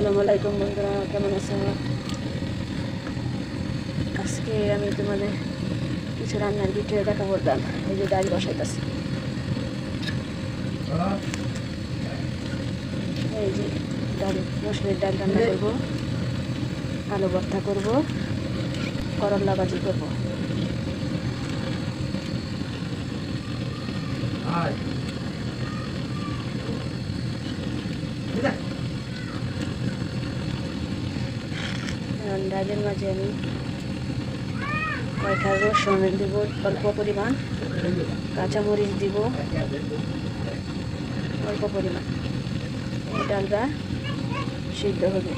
আসসালামু আলাইকুম বন্ধুরা, কেমন আছো? আজকে আমি তোমাদের কিছু রান্নার ভিডিও দেখা বলতাম। এই যে ডাল বসাইতেছি, এই যে ডাল, মসুরের ডাল রান্না করবো, আলু ভর্তা করবো, করলা ভাজি করবো। ডালের মাঝে আমি কয়টা রসুন দিব অল্প পরিমাণ, কাঁচামরিচ দিব অল্প পরিমাণ। ডালটা সিদ্ধ হবে।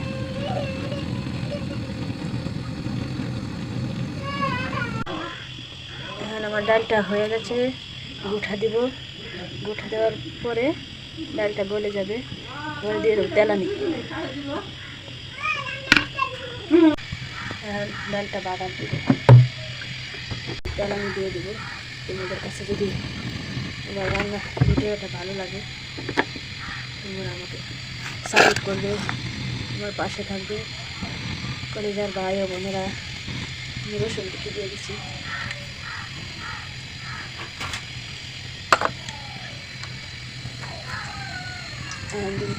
এখন আমার ডালটা হয়ে গেছে, গুঁঠা দিব। গুঁঠা দেওয়ার পরে ডালটা গলে যাবে, গলে দিয়ে দেবো তেলানি। ডালটা বাদাম দিব, তেলানি দিয়ে দেবো। তোমাদের কাছে যদি আমার রান্না ভিডিওটা ভালো লাগে, তোমরা আমাকে সাপোর্ট করবে, আমার পাশে থাকবে। কলেজার ভাই ও বোনেরা, আমি রসুন কুচি দিয়ে দিচ্ছি।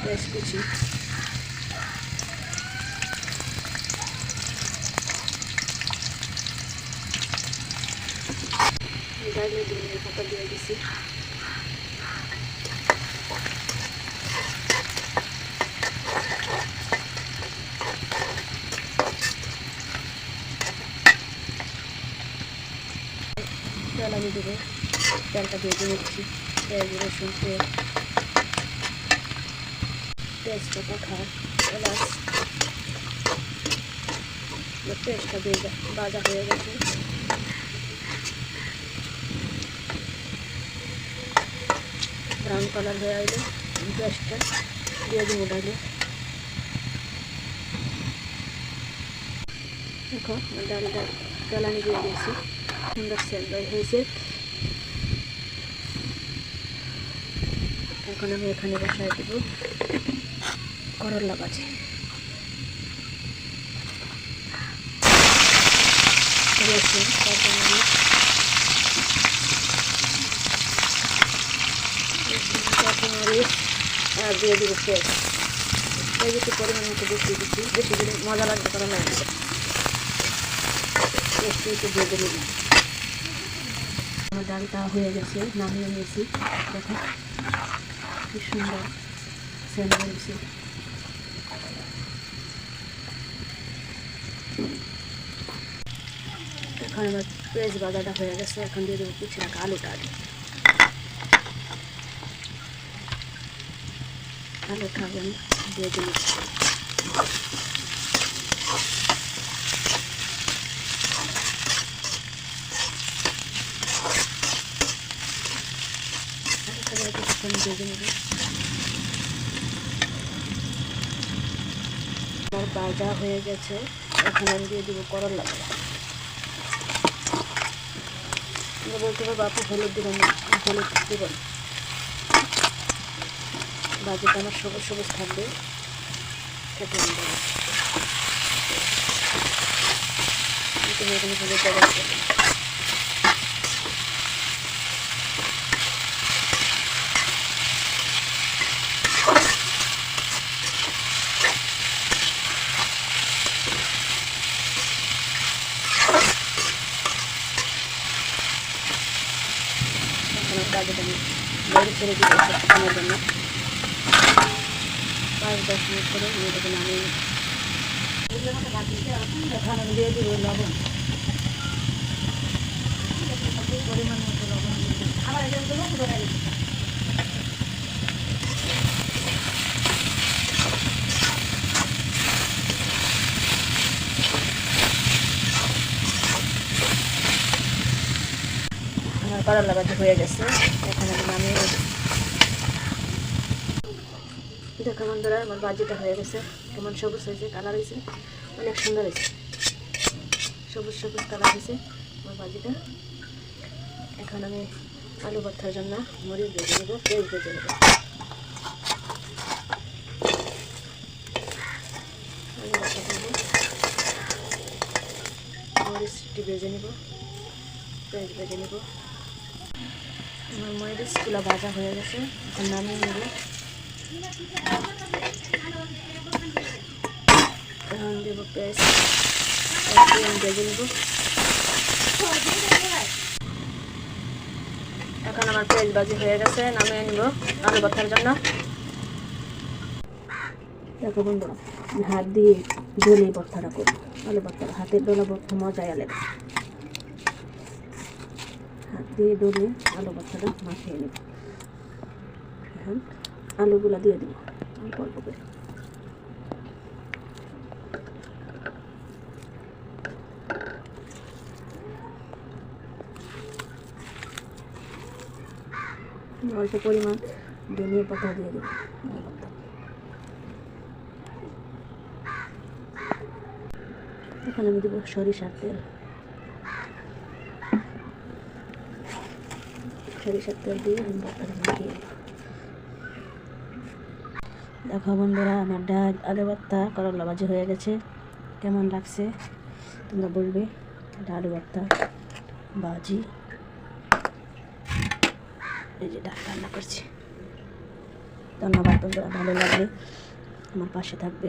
পেঁয়াজ কুচি, ডালে ধনিয়া পাতা দিয়ে দিচ্ছি। তেল আমি দেবো, তেলটা ভেজে নিচ্ছি। পেঁয়াজ, রসুন, তেজপাতা, খাস, এলাচ, পেঁয়াজটা ভাজা হয়ে গেছে। ব্রাউন কালার হয়ে আসলে পেঁয়াজটা দিয়ে দেবো ডালে। দেখো ডালটা তেলানি দিয়ে দিয়েছি, সুন্দর সেন্ট হয়েছে। এখন আমি এখানে বসাই দেব করলা ভাজি। রসুন, কাঁচামরিচ আর দিয়ে দেবো পেঁয়াজ। পেঁয়াজ একটু পরিমাণ মতো বেশি দিচ্ছি, বেশি দিলে মজা লাগবে, করা লাগবে। পেঁয়াজটা একটু দিয়ে দেবো। আমার ডালটা হয়ে গেছে, নামিয়ে নিয়েছি। দেখো কি সুন্দর সেন্ট হয়েছে। এখন আমার পেঁয়াজ ভাজাটা হয়ে গেছে। এখন দিয়ে দেবো কুচি রাখা আলুটা। আলুটা আমি দিয়ে দিই। আমার ভাজা হয়ে গেছে। এখন আমি দিয়ে দেবো করলা। বলতে হবে বাপু হলুদ দিবেন না, হলুদ দেবেন। ভাজিটা আমার সবুজ সবুজ থাকবে, খেতে হবে। এখানে হলুদ দেওয়া কাজটা আমি বাইরে ছেড়ে দিতে শুকানোর জন্য 5-10 মিনিট করে এটাকে নামিয়ে এখন আমি দিয়ে দিব লবণ, পরিমাণ মতো লবণ দিয়ে দেবো। আবার এটা আমার করলা ভাজি হয়ে গেছে। এখন আমি নামিয়ে দেবো। দেখো বন্ধুরা, আমার ভাজিটা হয়ে গেছে। কেমন সবুজ হয়েছে, কালার হয়েছে, অনেক সুন্দর হয়েছে। সবুজ সবুজ কালার হয়েছে আমার ভাজিটা। এখন আমি আলু ভর্তার জন্য মরিচ ভেজে নেবো, পেঁয়াজ ভেজে নেবো। পেঁয়াজটি ভেজে নিব। পেঁয়াজ ভেজে নিব। আমার মরিচগুলো ভাজা হয়ে গেছে, এখন নামিয়ে নেব। এখন দেবো পেঁয়াজ, ভেজে নেব। এখন আমার পেঁয়াজ ভাজি হয়ে গেছে, নামিয়ে নিব আলু ভর্তার জন্য। দেখো বন্ধুরা, হাত দিয়ে ডলে ভর্তাটা করব। আলু ভর্তাটা হাতের ডোলা ভর্তা মজাই আলাদা। হাত দিয়ে ডলে আলু ভর্তাটা মাখিয়ে নেব। এখন আলুগুলা দিয়ে দেবো অল্প অল্প করে। অল্প পরিমাণ ধনিয়া পাতা দিয়ে দেবো। এখন আমি দেবো সরিষার তেল। সরিষার তেল দিয়ে আমি ভর্তাটা মাখিয়ে দেবো। দেখো বন্ধুরা, আমার ডাল, আলু ভর্তা, করলা ভাজি হয়ে গেছে। কেমন লাগছে তোমরা বলবে। আলু ভর্তা, ভাজি, এই যে ডাল রান্না করছি। ধন্যবাদ বন্ধুরা, ভালো লাগলে আমার পাশে থাকবে।